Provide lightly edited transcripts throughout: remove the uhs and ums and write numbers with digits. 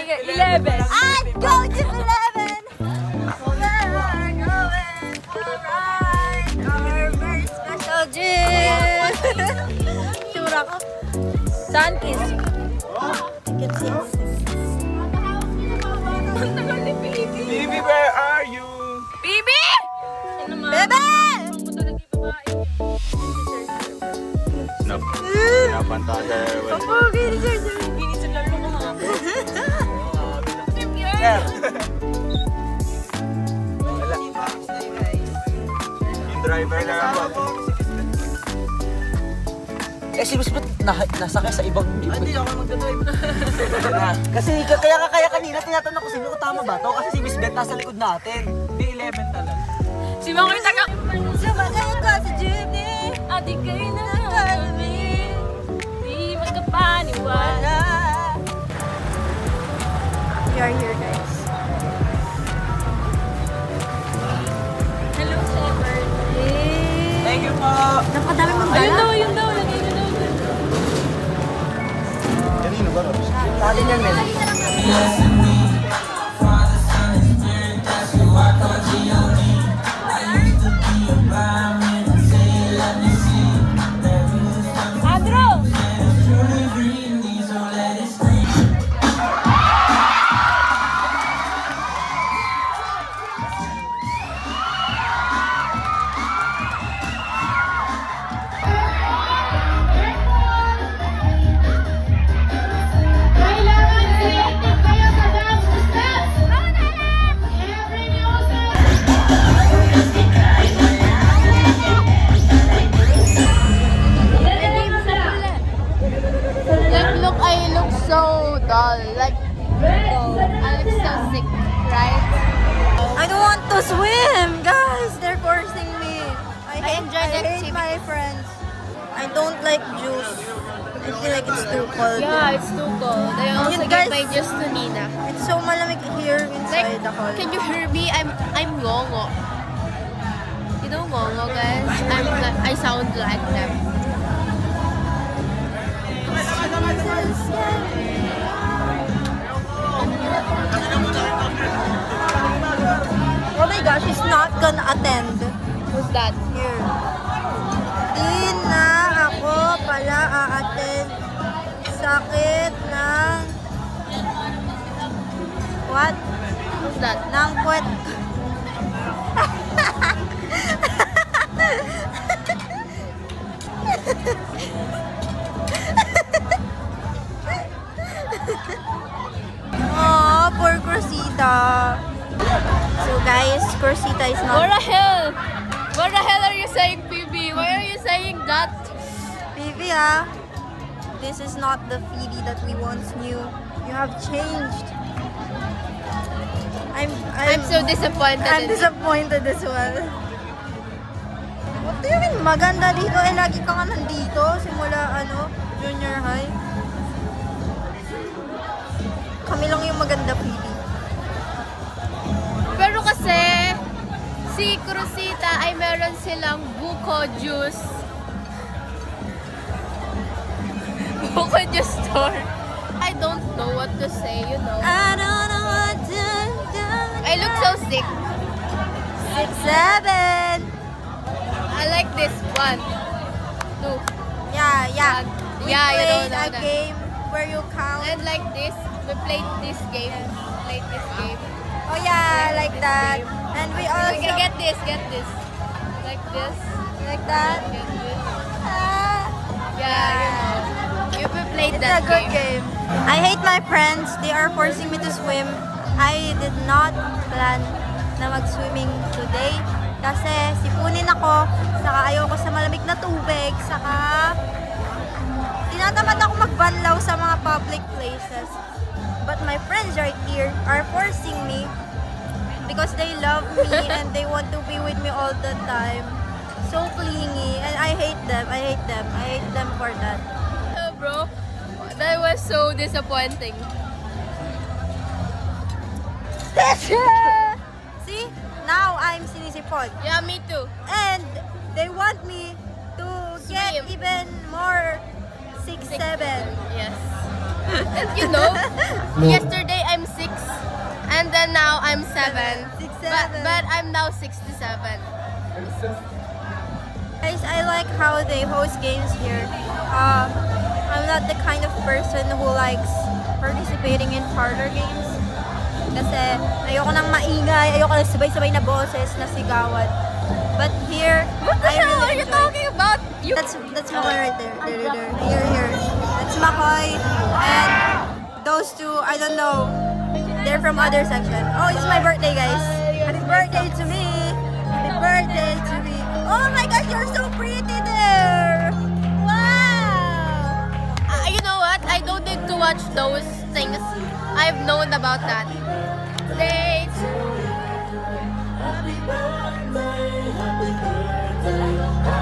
okay. 11. I'd go to 11. We're going alright. Our very special gym. Tsura ko. Sunkiss. I can see it. Baby, where are you? Bibi! Bebe! Napantada. Okay, sir. Sir. Yung driver na ako. Eh, si Miss Beth, nasakay sa ibang jeep. Hindi ako magdadrive. Kasi kaya kanina tinatanong ko, sino ko tama ba to? Kasi si Miss Beth nasa likod natin. May 11 talaga. Si Makoy taga... Sumakay ka sa jeepney. Adi kayo na kami. Di magkapaniwala. We are here, guys. Hello, Shepard. Thank you po. Napakadami mong Ayun dala. daw, yun daw. Lagay ko daw. Kanino ba, Robs? Natin yan, Mel. Andrew! Kailangan creative kayo sa dance steps. Every music. Like, look, I look so dull. Like, I look so sick, right? I don't want to swim, guys. They're forcing me. I enjoy the hate activity. my friends. I don't like juice. I feel like it's too cold. Yeah, it's too cold. I also You give guys- my juice to Nina. It's so malamig here inside Like, the hall. can you hear me? I'm ngongo. You know ngongo, guys? I sound like them. Oh my gosh, he's not gonna attend Who's that? here. Di na ako pala a-attend. Sakit ng... What? Who's that? Ng puwet. Aw, poor Crosita. So guys, Crosita is What not... the hell? What the hell are you saying, Phoebe? Why are you saying that? Phoebe, ah. This is not the Phoebe that we once knew. You have changed. I'm so disappointed. I'm in you. disappointed as well. What do you mean maganda dito? Eh, lagi ka nga nandito simula, junior high. Kami lang yung maganda, Phoebe. Pero kasi, si Crosita ay meron silang buko juice. Buko juice store. I don't know what to say, you know. I don't know what to do. I look so sick. 6, 7. I like this one. Two. Yeah. One. We Yeah, you played know a that. game where you count. And like this, we played this game. Played this game. Oh yeah, like that. And we also Okay, get this. Like this. like that. Get this. Ah. Yeah, you know. You played It's that a good game. I hate my friends. They are forcing me to swim. I did not plan na mag-swimming today kasi sipunin ako, saka ayoko sa malamig na tubig, saka tinatamad ako magbanlaw sa mga public places. But my friends right here are forcing me because they love me and they want to be with me all the time. So clingy, and I hate them. I hate them for that. Bro, that was so disappointing. See? Now I'm sinisipon. Yeah, me too. And they want me to get Swim. even more 6, 7. Yes. You know, yesterday I then now I'm 7. 6'7". But I'm now 67. Guys, I like how they host games here. I'm not the kind of person who likes participating in parlor games. Kasi ayoko nang maingay, ayoko nang sabay-sabay na boses na sigawan. But here, What the I hell really are you enjoy. talking about? You That's Makoy right there. There. Here. That's Makoy. And those two, I don't know. They're from other section. Oh, it's my birthday, guys. Happy birthday to me. Happy birthday to me. Oh my gosh, you're so pretty there. Wow. You know what? I don't need to watch those things. I've known about that. They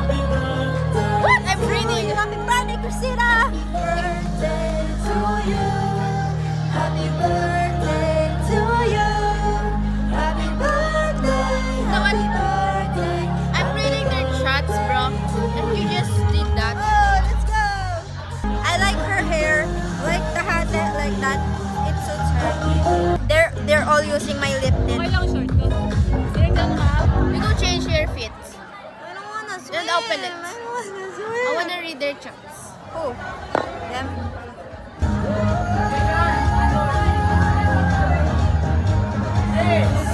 What? I'm reading. Happy birthday, Christina. Birthday to you. Happy birthday to you. Happy birthday. No, Happy birthday. I'm reading their chats, bro. And you just did that. Oh, let's go. I like her hair. Like the hat like that. It suits her. They're all using my lip tint. Okay lang short ko. Sinigdan ka. You go change your fit. I don't wanna swim. Don't open it. I don't wanna swim. I wanna read their chats. Oh, them.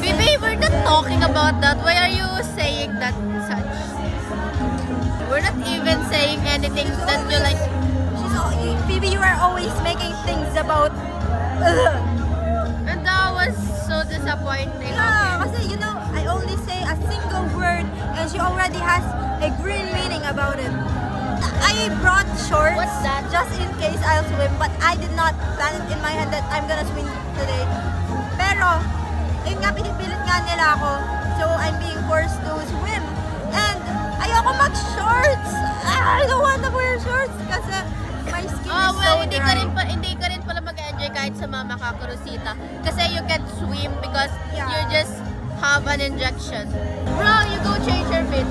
Baby, we're not talking about that. Why are you saying that such? We're not even saying anything that you like. Phoebe, you are always making things about. And that was so disappointing. Yeah, kasi you know, I only say a single word and she already has a green meaning about it. I brought shorts What's that? just in case I'll swim, but I did not plan it in my head that I'm gonna swim today. Pero, yun nga, pinipilit nga nila ako. So, I'm being forced to swim. And, ayoko mag-shorts! I don't wanna wear shorts kasi my skin Oh, is well, so hindi dry. ka rin pala mag-enjoy kahit sa mama ka, Rosita. Kasi you can't swim because Yeah. you just have an injection. Bro, you go change your fit.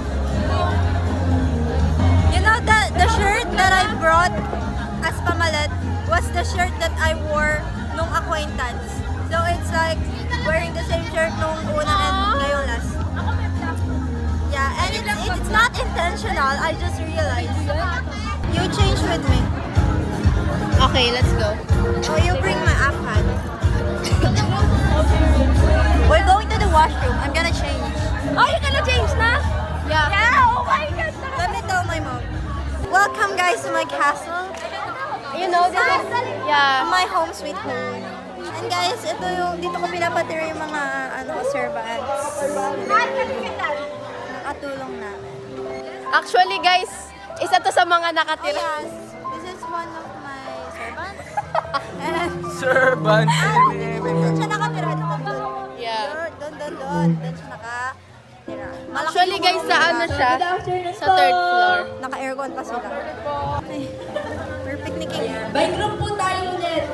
You know, the shirt that I brought as pamalit was the shirt that I wore nung acquaintance. So it's like wearing the same shirt nung una and ngayong last. Yeah, and it's not intentional. I just realized. You change with me. Okay, let's go. Oh, you bring my iPad. We're going to the washroom. I'm gonna change. Oh, you gonna change na? Yeah. Yeah, oh my God. Let me tell my mom. Welcome guys to my castle. You know, this is, yeah. My home sweet home. And guys, ito yung, dito ko pinapatira yung mga, servants. Nakatulong namin. Actually, guys, isa to sa mga Oh nakatira. yes, this is one of my servants. And, Servant. doon siya nakatira. Doon. Yeah. Doon siya nakatira. Malaki Actually, yung guys, sa room ano nila. siya? Sa third floor. Naka-aircon pa sila. Ay, we're picnicking. By group po tayo ulit.